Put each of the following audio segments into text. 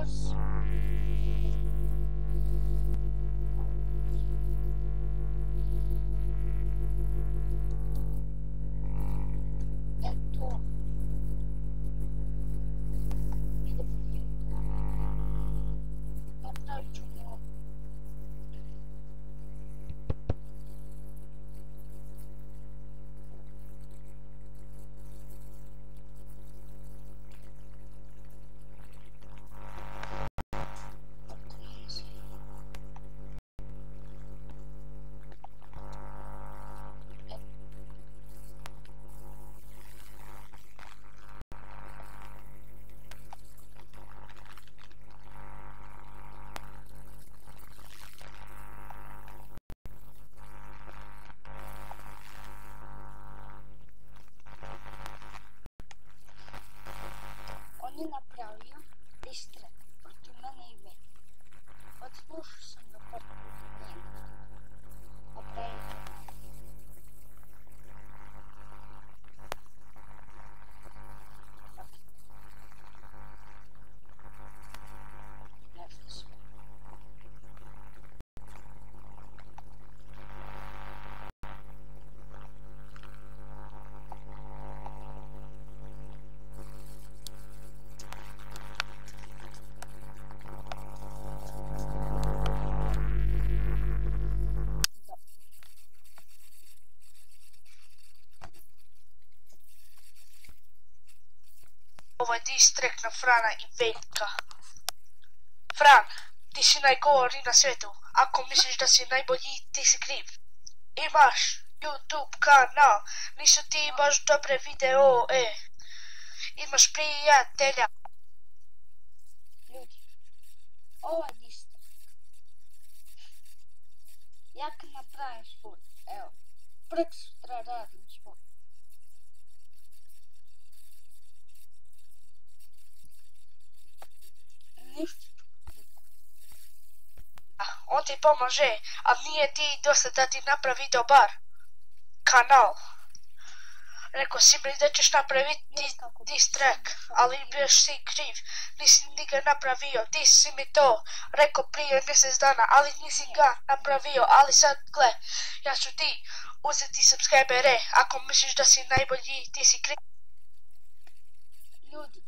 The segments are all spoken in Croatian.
skroz. Eto. Idemo na YouTube. Napravit ćemo on je napravio istragu protiv mene i meni. Odslušao sam ga par puta, nije napravio to. Nešto sve. Ovo je diss track na Frana i Veljka. Fran, ti si najgori na svijetu. Ako misliš da si najbolji, ti si kriv. Imaš YouTube kanal, nisu ti baš dobre videoe. Imaš prijatelja. Ljudi, ovo je distra. Ja kad napravim svoj, evo, prek sutra radim svoj. Ništa ću klikati. On ti pomaže, a nije ti dosta da ti napravi dobar kanal. Rekao si mi da ćeš napraviti diss track, ali još si kriv. Nisi ni ga napravio, ti si mi to rekao prije mjesec dana, ali nisi ga napravio. Ali sad gle, ja ću ti uzeti subscribere. Ako misliš da si najbolji, ti si kriv. Ljudi,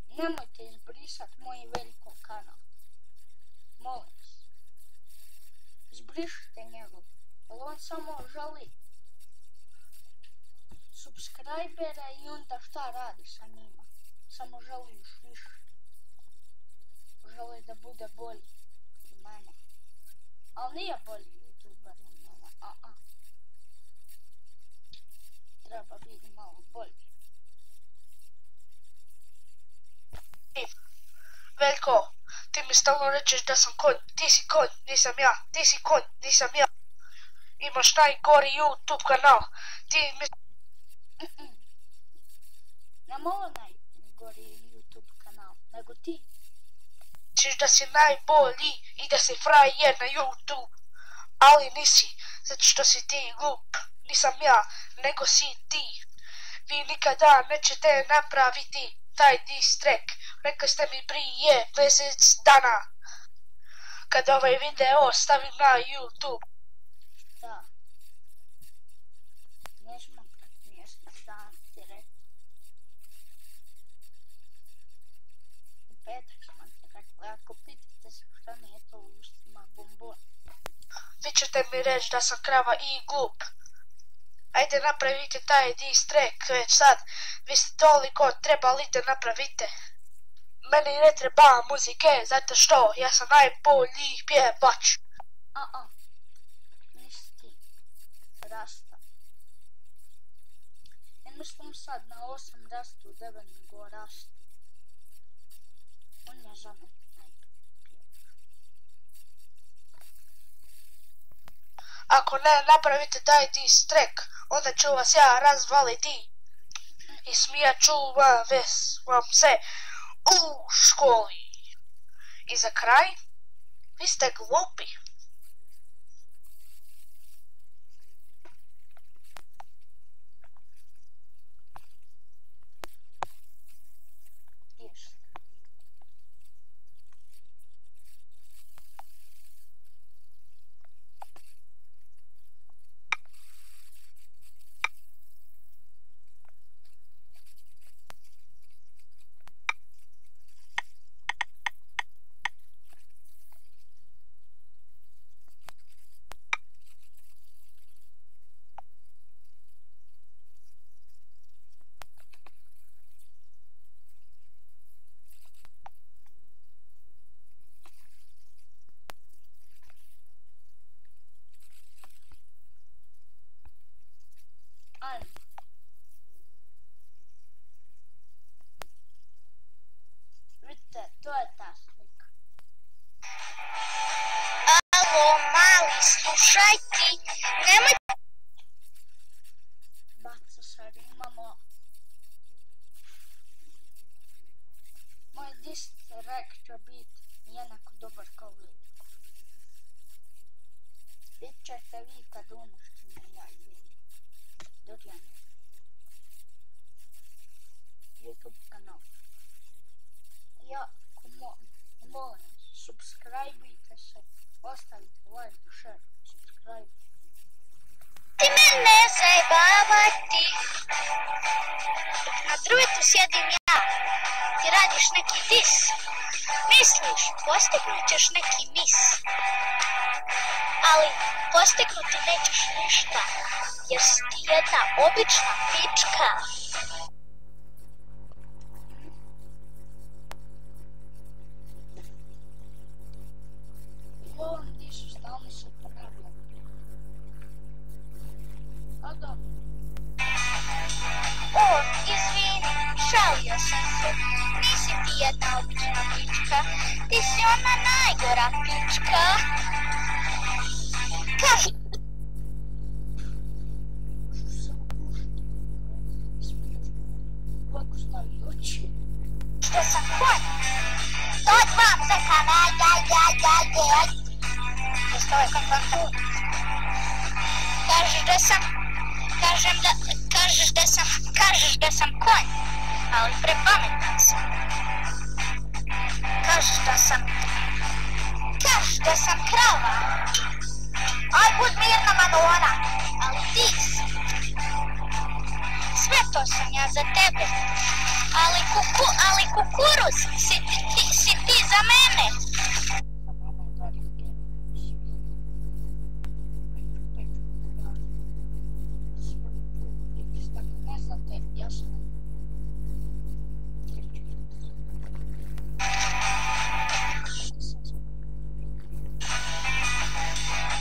nemojte izbrisat moj Veljkov kanal. Molim vas. Izbrišite njegov, jer on samo želi subscribera i onda šta radi sa njima. Samo želi još više. Želi da bude bolji od mene. Ali nije bolji youtuber od mene, Treba biti malo bolji. Veljko, ti mi stalno rečeš da sam konj, ti si konj, nisam ja, ti si konj, nisam ja. Imaš najgori YouTube kanal, ti mi... Nema ovo najgori YouTube kanal, nego ti. Misliš da si najbolji i da si frajer na YouTube, ali nisi, zato što si ti glup, nisam ja, nego si ti. Vi nikada nećete napraviti taj diss track, rekli ste mi prije mjesec dana, kad ovaj video stavim na YouTube. Da. Nećemo pred mjesec dana ti rekli. U petak smo ti rekli, ako pitate se šta mi je to u ustima bombon. Vi ćete mi reći da sam krava i glup. Ajde napravite taj diss track već sad, vi ste toliko trebali da napravite. Meni ne treba muzike, zato što ja sam najbolji pjevač. Nisi ti. Rasta. Ja mislim sad na 8 rastu, 9 nego rastu. On je za mene najbolji pjevač. Ako ne napravite taj diss track, onda ću vas ja razvaliti. I smijat ću vam se u školi. I za kraj, vi ste glupi. Slušaj ti, nemoj... Baca sad, imamo... Moj distrakt će biti jednako dobar kao veliko. Bit ćete vi kad uništimo veliko. Dok ja ne. YouTube kanal. Jako molim, subscribeujte se, ostavite like, share, subscribe. Ti mene zajebavati. Na drugetu sjedim ja. Ti radiš neki dis. Misliš, postignut ćeš neki mis. Ali postignuti nećeš ništa. Jer si ti jedna obična pička. U ovom disu stalno se ponavljam. A dobro. O, izvini, šalio sam se. Nisi ti jedna obična pička. Ti si ona najgora pička. Kaži. Ovako stavi oči. Što sam konj? Dođ vam za kanal, jaj. Jeste ovaj konj vam tu? Kažeš da sam konj, ali prepametan sam. Kažeš da sam krava. Aj, bud mirna Madonna, ali ti si. Sve to sam ja za tebe, ali kukuruz si ti za mene.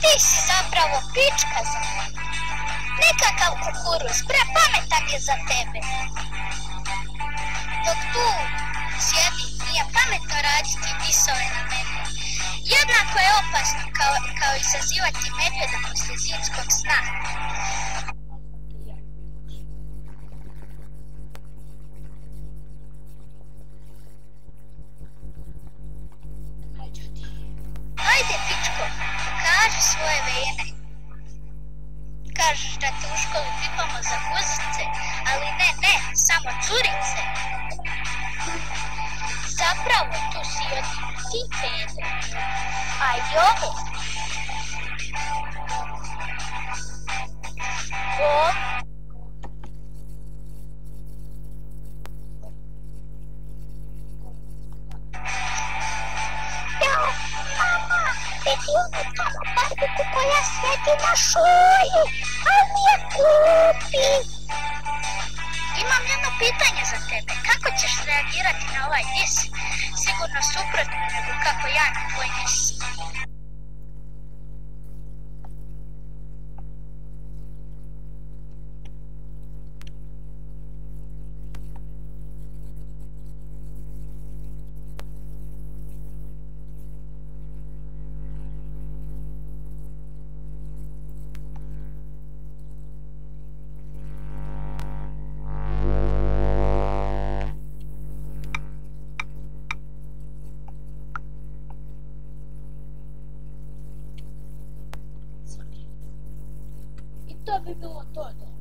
Ti si zapravo pička za mene. Nekakav kukuruz, prepametan je za tebe. Dok tu sjedi, nije pametno raditi disove na mene. Jednako je opasno kao izazivati medvjeda poslije zimskog sna. Ajde, pičko, pokaži svoje vene. Kažeš da te u školi pipamo za guzice, ali ne, samo curice. Zapravo tu si od ti pede. A i ovo. Jao, mama, vidi onu tamo barbiku koja sjedi na šolji, a mi je kupi. Imam jedno pitanje za tebe. Kako ćeš reagirati na ovaj dis? Sigurno suprotno nego kako ja na tvoj dis. To bi bilo to da.